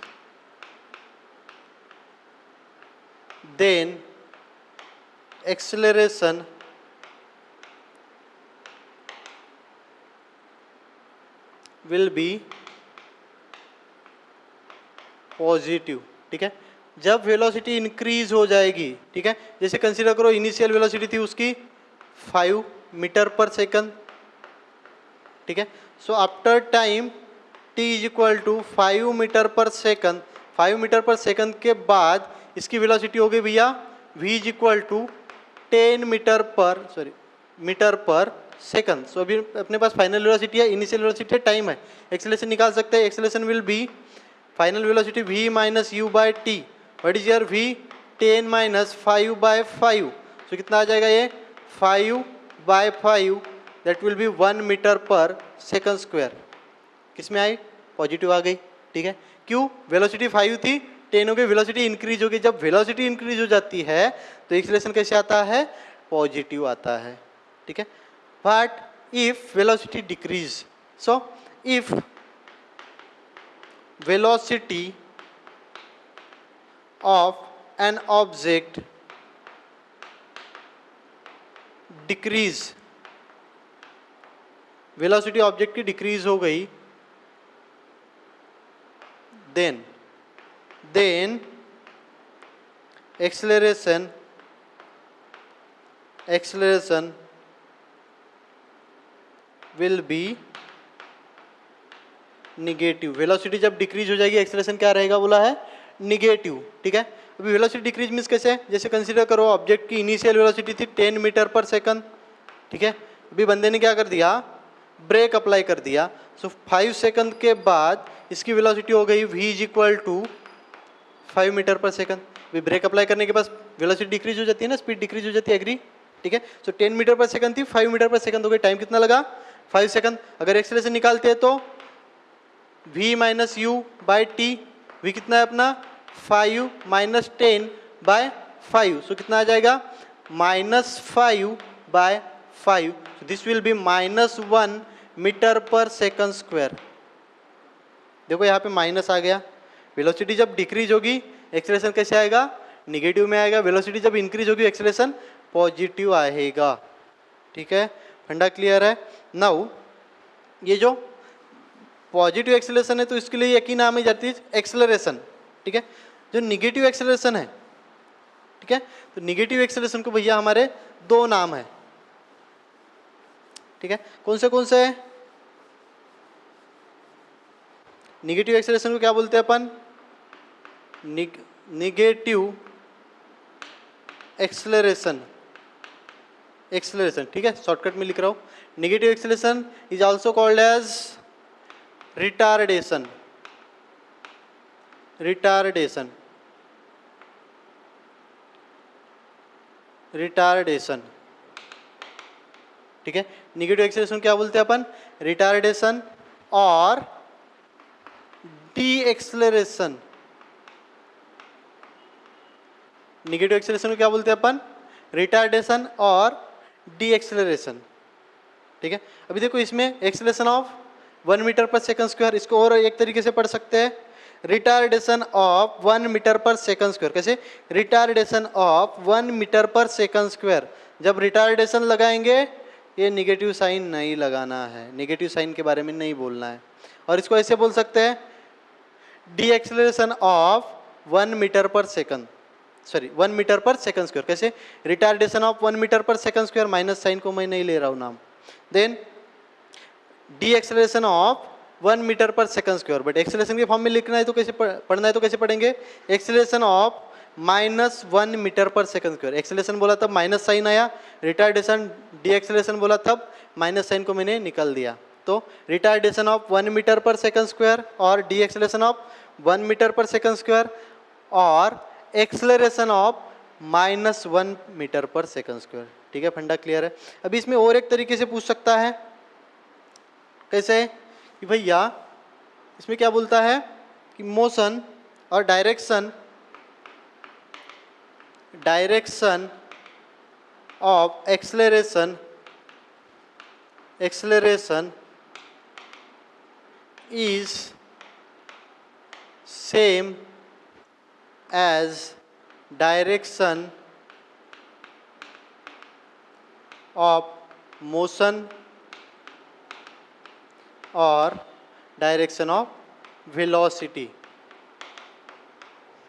then acceleration will be positive, ठीक है। जब वेलोसिटी इंक्रीज हो जाएगी, ठीक है, जैसे कंसीडर करो इनिशियल वेलोसिटी थी उसकी 5 मीटर पर सेकंड, ठीक है। So after time t is equal to 5 metre per second, 5 metre per second के बाद इसकी वेलोसिटी हो गई भैया v is equal to 10 metre per second. So अभी अपने पास फाइनल वेलोसिटी है, इनिशियल वेलोसिटी है, टाइम है, एक्सेलरेशन निकाल सकते हैं। Acceleration will be final velocity v minus u by t, what is your v 10 minus 5 by 5, सो कितना आ जाएगा ये 5 by 5, that will be 1 metre per second square. किस में आई? पॉजिटिव आ गई, ठीक है। क्यों? वेलोसिटी 5 थी, 10 हो गई, वेलोसिटी इंक्रीज हो गई। जब वेलोसिटी इंक्रीज हो जाती है तो एक्सेलरेशन कैसे आता है? पॉजिटिव आता है, ठीक है। But if velocity decrease, so if velocity of an object decrease, velocity object की डिक्रीज हो गई, then acceleration will be negative. Velocity जब डिक्रीज हो जाएगी एक्सेलरेशन क्या रहेगा बोला है? निगेटिव, ठीक है। अभी वेलोसिटी डिक्रीज मीन्स कैसे? जैसे कंसीडर करो ऑब्जेक्ट की इनिशियल वेलोसिटी थी 10 मीटर पर सेकंड, ठीक है। अभी बंदे ने क्या कर दिया? ब्रेक अप्लाई कर दिया। सो 5 सेकंड के बाद इसकी वेलोसिटी हो गई v is equal to 5 metre per second. अभी ब्रेक अप्लाई करने के बाद वेलोसिटी डिक्रीज हो जाती है ना, स्पीड डिक्रीज हो जाती है, एग्री, ठीक है। सो 10 मीटर पर सेकंड थी, 5 मीटर पर सेकंड हो गई, टाइम कितना लगा? 5 सेकंड। अगर एक्सेलरेशन निकालते हैं तो v minus u by T, v कितना है अपना 5 माइनस 10 बाय 5, सो कितना आ जाएगा? -5 by 5, this will be -1 metre per second square. देखो यहाँ पे माइनस आ गया। वेलोसिटी जब डिक्रीज होगी एक्सेलरेशन कैसे आएगा? निगेटिव में आएगा। वेलोसिटी जब इंक्रीज होगी एक्सेलरेशन पॉजिटिव आएगा, ठीक है। फंडा क्लियर है? नाउ ये जो पॉजिटिव एक्सेलरेशन है तो इसके लिए एक ही नाम है जाती है एक्सेलरेशन, ठीक है। जो निगेटिव एक्सेलरेशन है, ठीक है, तो निगेटिव एक्सेलरेशन को भैया हमारे 2 नाम है, ठीक है। कौन से है? निगेटिव एक्सेलरेशन को क्या बोलते हैं अपन? निगेटिव एक्सेलरेशन, ठीक है, शॉर्टकट में लिख रहा हूं। Negative acceleration is also called as retardation, ठीक है। निगेटिव एक्सेलरेशन क्या बोलते हैं अपन? रिटार्डेशन और डी एक्सेलरेशन। निगेटिव एक्सेलरेशन को क्या बोलते हैं अपन? रिटार्डेशन और डी एक्सेलरेशन, ठीक है। अभी देखो इसमें acceleration of 1 metre per second square, इसको और एक तरीके से पढ़ सकते हैं, retardation of 1 metre per second square. कैसे? Retardation of 1 metre per second square. जब रिटार्डेशन लगाएंगे, ये निगेटिव साइन नहीं लगाना है, निगेटिव साइन के बारे में नहीं बोलना है। और इसको ऐसे बोल सकते हैं, de acceleration of 1 metre per second, sorry 1 metre per second square. कैसे? Retardation of 1 metre per second square, minus sign को मैं नहीं ले रहा हूँ नाम। Then de acceleration of 1 metre per second square, but acceleration के फॉर्म में लिखना है तो कैसे पढ़ना है, तो कैसे पढ़ेंगे? Acceleration of -1 metre per second square. Acceleration बोला तब माइनस साइन आया, रिटार्डेशन डी एक्सेलरेशन बोला तब माइनस साइन को मैंने निकाल दिया। तो retardation of 1 metre per second square और de acceleration of 1 metre per second square और acceleration of -1 metre per second square. ठीक है, फंडा क्लियर है। अभी इसमें और एक तरीके से पूछ सकता है, कैसे? कि भैया इसमें क्या बोलता है कि मोशन और direction of acceleration is same as direction of motion और डायरेक्शन ऑफ वेलोसिटी।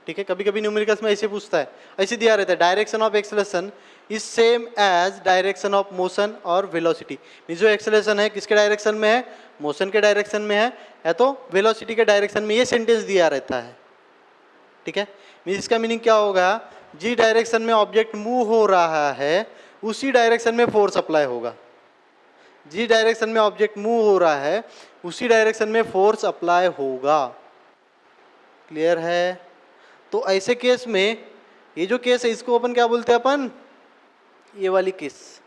ठीक है, कभी कभी न्यूमेरिकल्स में ऐसे पूछता है, ऐसे दिया रहता है, direction of acceleration is same as direction of motion और वेलोसिटी। जो एक्सेलरेशन है किसके डायरेक्शन में है? मोशन के डायरेक्शन में है, या तो वेलोसिटी के डायरेक्शन में। ये सेंटेंस दिया रहता है। ठीक है, इसका मीनिंग क्या होगा? जिस डायरेक्शन में ऑब्जेक्ट मूव हो रहा है उसी डायरेक्शन में फोर्स अप्लाई होगा। जिस डायरेक्शन में ऑब्जेक्ट मूव हो रहा है उसी डायरेक्शन में फोर्स अप्लाई होगा। क्लियर है? तो ऐसे केस में, ये जो केस है इसको अपन क्या बोलते हैं? अपन ये वाली केस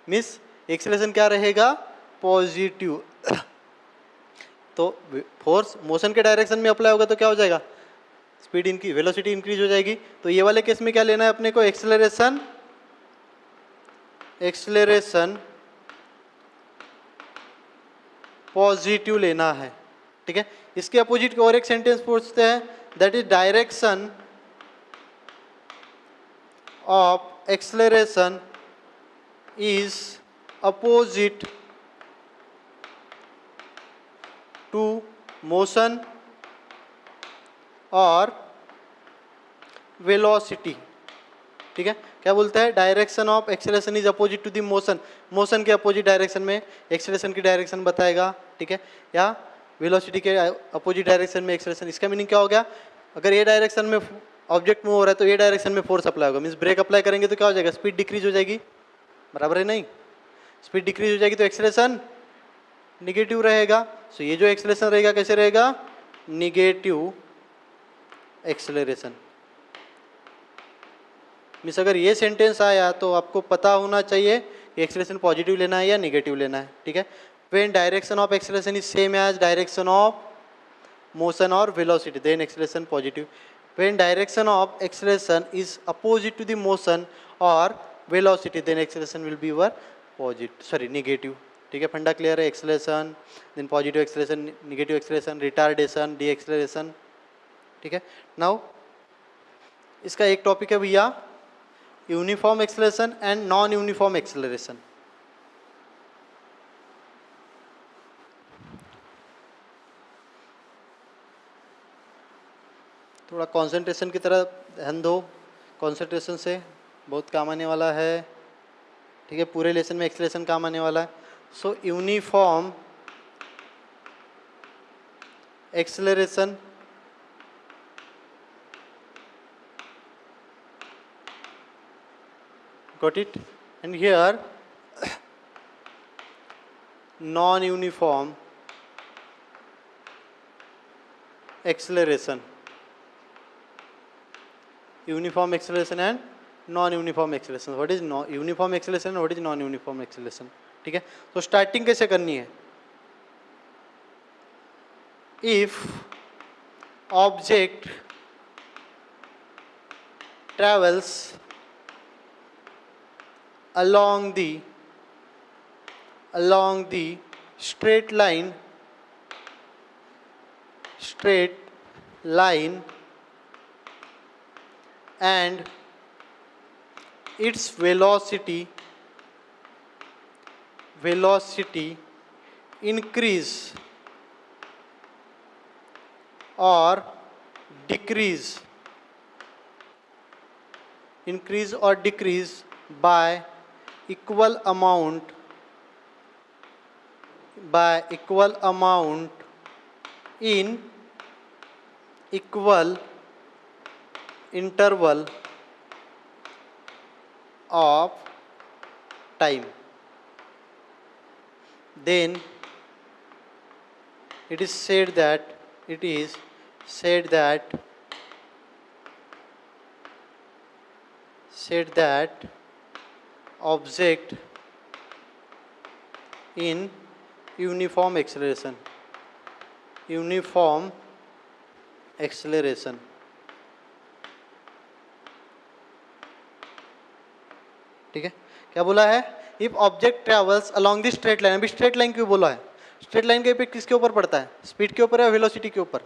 मीन्स एक्सेलरेशन क्या रहेगा? पॉजिटिव। तो फोर्स मोशन के डायरेक्शन में अप्लाई होगा तो क्या हो जाएगा? स्पीड इनकी वेलोसिटी इंक्रीज हो जाएगी। तो ये वाले केस में क्या लेना है अपने को? एक्सेलरेशन पॉजिटिव लेना है। ठीक है, इसके अपोजिट और एक सेंटेंस पूछते हैं, that is direction of acceleration is opposite to motion और वेलोसिटी। ठीक है, क्या बोलता है? Direction of acceleration is opposite to the motion. Motion के अपोजिट डायरेक्शन में एक्सेलरेशन की डायरेक्शन बताएगा। ठीक है, या वेलोसिटी के अपोजिट डायरेक्शन में एक्सेलरेशन। इसका मीनिंग क्या हो गया? अगर ये डायरेक्शन में ऑब्जेक्ट मूव हो रहा है तो ये डायरेक्शन में फोर्स अप्लाई होगा, मीन्स ब्रेक अप्लाई करेंगे तो क्या हो जाएगा? स्पीड डिक्रीज हो जाएगी। बराबर है नहीं? स्पीड डिक्रीज हो जाएगी तो एक्सेलरेशन निगेटिव रहेगा। सो ये जो एक्सेलरेशन रहेगा कैसे रहेगा? Negative acceleration. मीन्स अगर ये सेंटेंस आया तो आपको पता होना चाहिए कि एक्सेलरेशन पॉजिटिव लेना है या निगेटिव लेना है। ठीक है, when direction of acceleration is same as direction of motion और velocity then acceleration positive. When direction of acceleration is opposite to the motion और velocity then acceleration will be negative. ठीक है, फंडा क्लियर है? Acceleration, then positive acceleration, negative acceleration, retardation, D acceleration. ठीक है, नाउ इसका एक टॉपिक है भैया uniform acceleration and non uniform acceleration. थोड़ा कंसंट्रेशन की तरह ध्यान दो, कंसंट्रेशन से बहुत काम आने वाला है। ठीक है, पूरे लेसन में एक्सेलरेशन काम आने वाला है। सो uniform acceleration got it, and here non-uniform acceleration, uniform acceleration and non-uniform acceleration. What is uniform acceleration and what is non-uniform acceleration? ठीक है, तो स्टार्टिंग कैसे करनी है? if object travels along the straight line line and its velocity increase or decrease by equal amount in equal interval of time, then it is said that object in uniform acceleration ठीक है। क्या बोला है? If object travels along the straight line. अभी स्ट्रेट लाइन क्यों बोला है? स्ट्रेट लाइन का इफेक्ट किसके ऊपर पड़ता है? स्पीड के ऊपर या वेलोसिटी के ऊपर?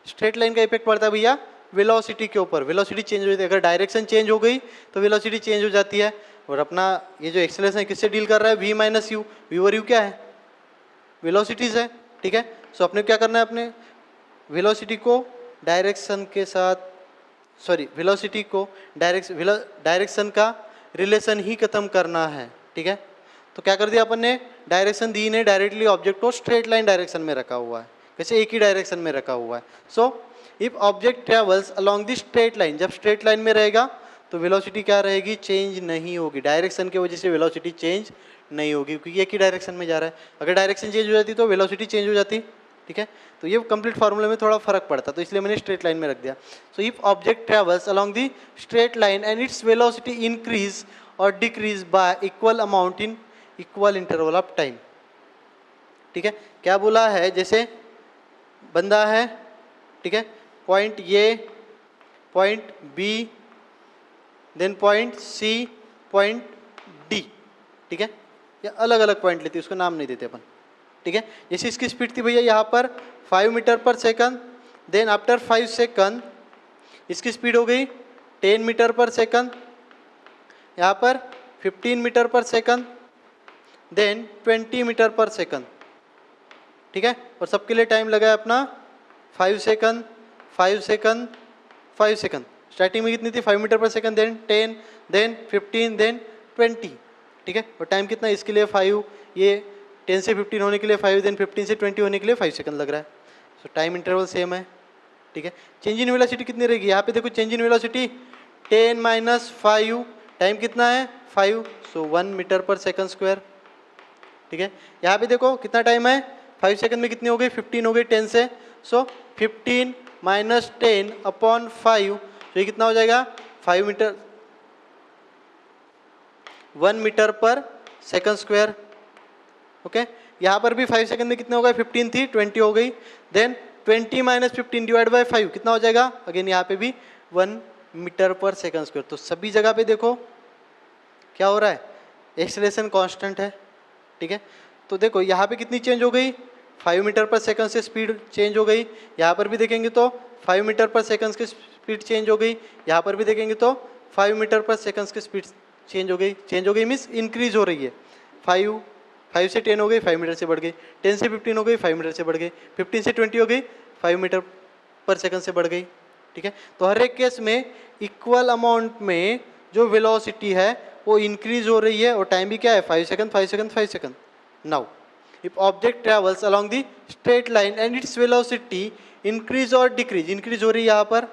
स्ट्रेट लाइन का इफेक्ट पड़ता है भैया वेलोसिटी के ऊपर। वेलोसिटी चेंज हो जाती है, अगर डायरेक्शन चेंज हो गई तो वेलोसिटी चेंज हो जाती है। और अपना ये जो एक्सेलरेशन है किससे डील कर रहा है? v minus you. वी और यू क्या है? वेलोसिटीज है, ठीक है। सो अपने क्या करना है? अपने वेलोसिटी को डायरेक्शन के साथ, सॉरी वेलोसिटी को डायरेक्शन का रिलेशन ही खत्म करना है, ठीक है। तो क्या कर दिया अपन ने? डायरेक्शन दी ने डायरेक्टली ऑब्जेक्ट को स्ट्रेट लाइन डायरेक्शन में रखा हुआ है, वैसे एक ही डायरेक्शन में रखा हुआ है। सो if object travels along the straight line, जब स्ट्रेट लाइन में रहेगा तो वेलोसिटी क्या रहेगी? चेंज नहीं होगी। डायरेक्शन की वजह से वेलोसिटी चेंज नहीं होगी क्योंकि एक ही डायरेक्शन में जा रहा है। अगर डायरेक्शन चेंज हो जाती तो वेलोसिटी चेंज हो जाती, ठीक है। तो ये कंप्लीट फार्मूले में थोड़ा फर्क पड़ता, तो इसलिए मैंने स्ट्रेट लाइन में रख दिया। So if object travels along the straight line and its velocity increase और decrease by equal amount in equal interval of time, ठीक है। क्या बोला है? जैसे बंदा है, ठीक है, point A, point B, then point C, point D, ठीक है। या अलग अलग पॉइंट लेते हैं, उसको नाम नहीं देते अपन, ठीक है। जैसे इसकी स्पीड थी भैया यहाँ पर 5 metre per second, then after 5 second इसकी स्पीड हो गई 10 मीटर पर सेकंड, यहाँ पर 15 metre per second, then 20 metre per second, ठीक है। और सबके लिए टाइम लगा है अपना 5 सेकंड, 5 सेकंड, 5 सेकंड। स्टार्टिंग में कितनी थी? 5 metre per second, then 10, then 15, then 20, ठीक है। और टाइम कितना? इसके लिए 5, ये 10 से 15 होने के लिए 5, देन 15 से 20 होने के लिए 5 सेकंड लग रहा है। सो टाइम इंटरवल सेम है, ठीक है। चेंज इन वेलोसिटी कितनी रहेगी? यहाँ पे देखो change in velocity 10 minus 5, time कितना है? 5, सो 1 मीटर पर सेकंड स्क्वायर, ठीक है। यहाँ पे देखो कितना टाइम है? 5 सेकंड में कितनी हो गई? 15 हो गई 10 से, सो 15 माइनस 10 अपॉन 5, तो ये कितना हो जाएगा? 5 metre, 1 metre per second square, okay. यहाँ पर भी 5 सेकंड में कितने हो गए? 15 थी, 20 हो गई, देन 20 माइनस 15 डिवाइड बाई 5 कितना हो जाएगा? अगेन यहाँ पे भी 1 मीटर पर सेकंड स्क्वायर। तो सभी जगह पे देखो क्या हो रहा है? एक्सेलरेशन कांस्टेंट है, ठीक है। तो देखो यहाँ पे कितनी चेंज हो गई? 5 मीटर पर सेकंड से स्पीड चेंज हो गई। यहाँ पर भी देखेंगे तो 5 मीटर पर सेकंड की स्पीड चेंज हो गई। यहाँ पर भी देखेंगे तो 5 मीटर पर सेकंड की स्पीड चेंज हो गई मीन्स इंक्रीज हो रही है। 5 से 10 हो गई, 5 मीटर से बढ़ गई, 10 से 15 हो गई, 5 मीटर से बढ़ गई, 15 से 20 हो गई, 5 मीटर पर सेकंड से बढ़ गई, ठीक है। तो हर एक केस में इक्वल अमाउंट में जो वेलोसिटी है वो इंक्रीज हो रही है और टाइम भी क्या है? 5 second, 5 second, 5 second. Now if object travels along the straight line and its velocity increase और डिक्रीज, इंक्रीज हो रही है यहाँ पर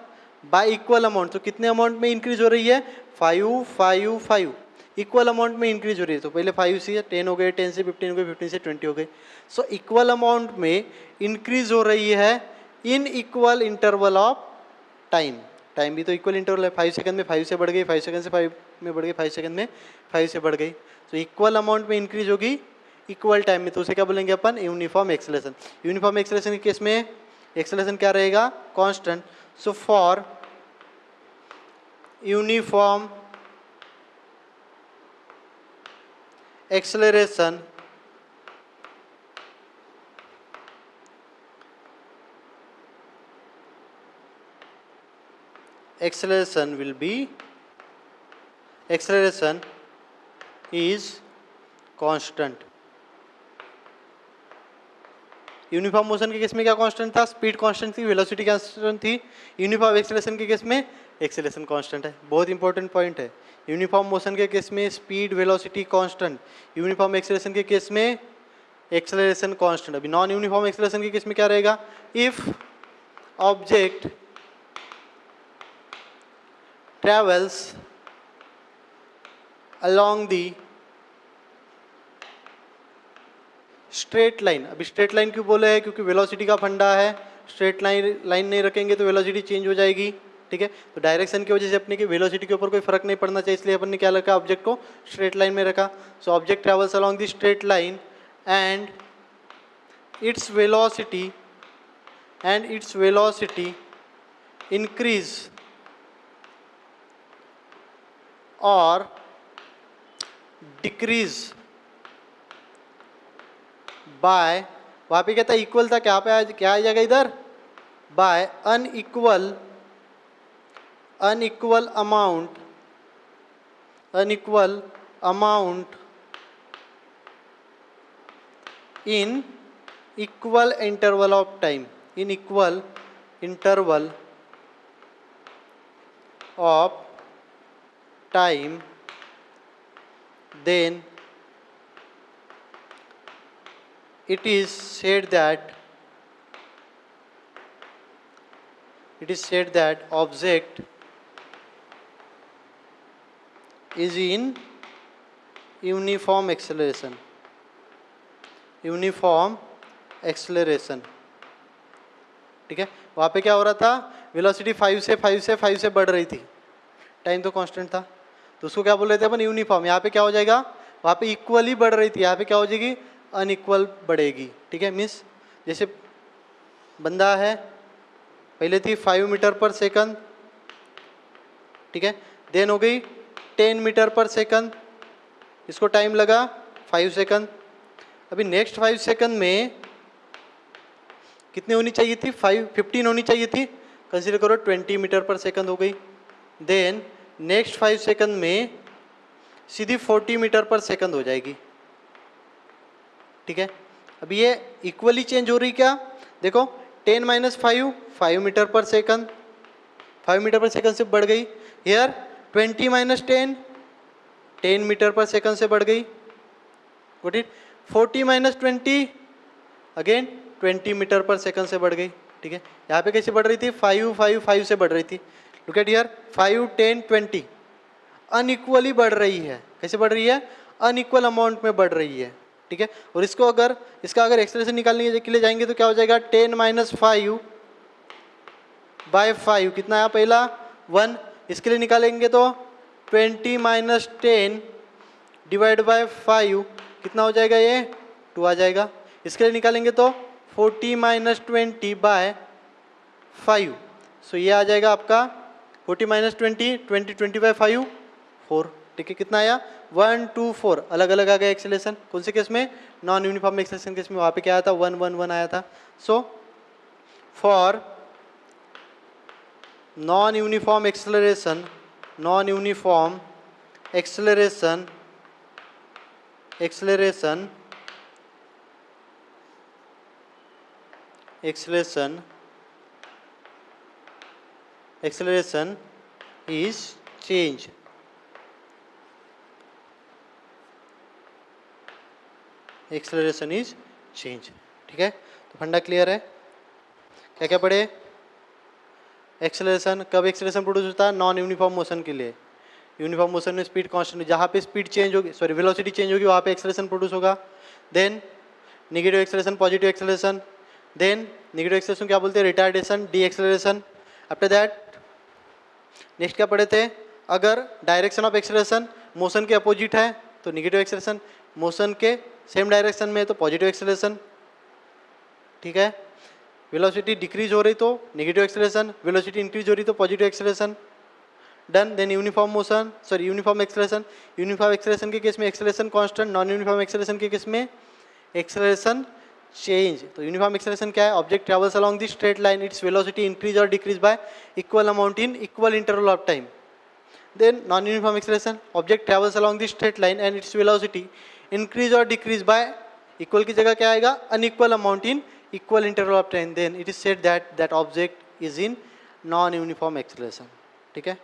बाय इक्वल अमाउंट, तो कितने अमाउंट में इंक्रीज हो रही है? 5, 5, 5, इक्वल अमाउंट में इंक्रीज हो रही है। तो पहले 5 से 10 हो गए, 10 से 15 हो गए, 15 से 20 हो गए। सो इक्वल अमाउंट में इंक्रीज हो रही है इन equal interval of time. Time भी तो इक्वल इंटरवल है, 5 सेकंड में 5 से बढ़ गई, 5 सेकंड से 5 में बढ़ गई, 5 सेकंड में 5 से बढ़ गई। तो इक्वल अमाउंट में इंक्रीज होगी इक्वल टाइम में, तो उसे क्या बोलेंगे अपन? Uniform acceleration. यूनिफॉर्म एक्सेलरेशन के केस में एक्सेलरेशन क्या रहेगा? Constant. So for uniform acceleration acceleration is constant। Uniform motion के केस में क्या कांस्टेंट था? स्पीड कांस्टेंट थी, वेलोसिटी कांस्टेंट थी। यूनिफॉर्म एक्सेलरेशन के केस में एक्सेलरेशन कांस्टेंट है। बहुत इंपॉर्टेंट पॉइंट है। यूनिफॉर्म मोशन के केस में speed velocity constant, uniform acceleration के केस में एक्सेलरेशन कांस्टेंट। अभी नॉन यूनिफॉर्म एक्सेलरेशन के केस में क्या रहेगा? If object travels along the straight line. अभी स्ट्रेट लाइन क्यों बोले हैं? क्योंकि वेलोसिटी का फंडा है। स्ट्रेट लाइन नहीं रखेंगे तो वेलोसिटी चेंज हो जाएगी, ठीक है। तो डायरेक्शन की वजह से अपने की वेलोसिटी के ऊपर कोई फर्क नहीं पड़ना चाहिए, इसलिए अपन ने क्या रखा? ऑब्जेक्ट को स्ट्रेट लाइन में रखा। So object travels along the straight line and its velocity increase और डिक्रीज बाय, वहां पे क्या था? इक्वल था, क्या पे क्या आ जाएगा इधर? By unequal amount in equal interval of time, in equal interval of time, then it is said that object is in uniform acceleration, ठीक है। वहाँ पे क्या हो रहा था? वेलोसिटी 5 से बढ़ रही थी, टाइम तो कांस्टेंट था, तो उसको क्या बोल रहे थे अपन? यूनिफॉर्म। यहाँ पे क्या हो जाएगा? वहाँ पे इक्वल ही बढ़ रही थी, यहाँ पे क्या हो जाएगी? अनइक्वल बढ़ेगी, ठीक है। मीन्स जैसे बंदा है, पहले थी 5 मीटर पर सेकंड, ठीक है, देन हो गई 10 मीटर पर सेकंड, इसको टाइम लगा 5 सेकंड। अभी नेक्स्ट 5 सेकंड में कितनी होनी चाहिए थी? 15 होनी चाहिए थी, कंसीडर करो 20 मीटर पर सेकंड हो गई। देन नेक्स्ट 5 सेकंड में सीधी 40 मीटर पर सेकंड हो जाएगी, ठीक है। अभी ये इक्वली चेंज हो रही क्या? देखो 10 minus 5 metre per second, 5 metre per second से बढ़ गई। हियर 20 माइनस 10 मीटर पर सेकंड से बढ़ गई। Got it. 40 माइनस 20 अगेन 20 मीटर पर सेकंड से बढ़ गई, ठीक है। यहाँ पे कैसे बढ़ रही थी? 5 से बढ़ रही थी। लुक एट हियर 5, 10, 20 अनइक्वली बढ़ रही है। कैसे बढ़ रही है? अनइक्वल अमाउंट में बढ़ रही है, ठीक है। और इसको अगर अगर एक्सप्रेशन निकालने के लिए जाएंगे तो क्या हो जाएगा? 10 माइनस 5 बाय 5 कितना आया? पहला 1। इसके लिए निकालेंगे तो 20 माइनस 10 डिवाइड बाय 5 कितना हो जाएगा? ये 2 आ जाएगा। इसके लिए निकालेंगे तो 40 माइनस 20 बाय 5, सो ये आ जाएगा आपका 40 माइनस 20 बाय 5 4, ठीक है। कितना आया? 1, 2, 4 अलग अलग आ गया एक्सेलरेशन। कौन से केस में? नॉन यूनिफॉर्म एक्सेलरेशन केस में। वहाँ पे क्या आया था? 1, 1, 1 आया था। So for non uniform acceleration is change। Acceleration is change, ठीक है। तो फंडा क्लियर है? क्या क्या पढ़े? एक्सेलरेशन, कब एक्सेलरेशन प्रोड्यूस होता है? नॉन यूनिफॉर्म मोशन के लिए। यूनिफॉर्म मोशन में स्पीड कांस्टेंट, जहाँ पे स्पीड चेंज होगी, सॉरी वेलोसिटी चेंज होगी, वहाँ पे एक्सेलरेशन प्रोड्यूस होगा। Then negative acceleration, positive acceleration. Then negative acceleration क्या बोलते हैं? Retardation, deceleration. After that next क्या पढ़े थे? अगर डायरेक्शन ऑफ एक्सेलरेशन मोशन के अपोजिट है तो नेगेटिव एक्सेलरेशन, मोशन के सेम डायरेक्शन में है तो पॉजिटिव एक्सेलरेशन, ठीक है। वेलोसिटी डिक्रीज हो रही तो नेगेटिव एक्सेलरेशन, वेलोसिटी इंक्रीज हो रही तो positive acceleration. Done. Then uniform motion, sorry uniform acceleration. Uniform acceleration के केस में acceleration constant, non uniform acceleration के केस में एक्सेलरेशन चेंज। तो यूनिफॉर्म एक्सेलरेशन क्या है? Object travels along the straight line, its velocity increase और decrease by equal amount in equal interval of time. Then non uniform acceleration, object travels along the straight line and its velocity increase और डिक्रीज बाय इक्वल की जगह क्या आएगा? Unequal amount in equal interval of time. Then it is said that that object is in non uniform acceleration. ठीक है।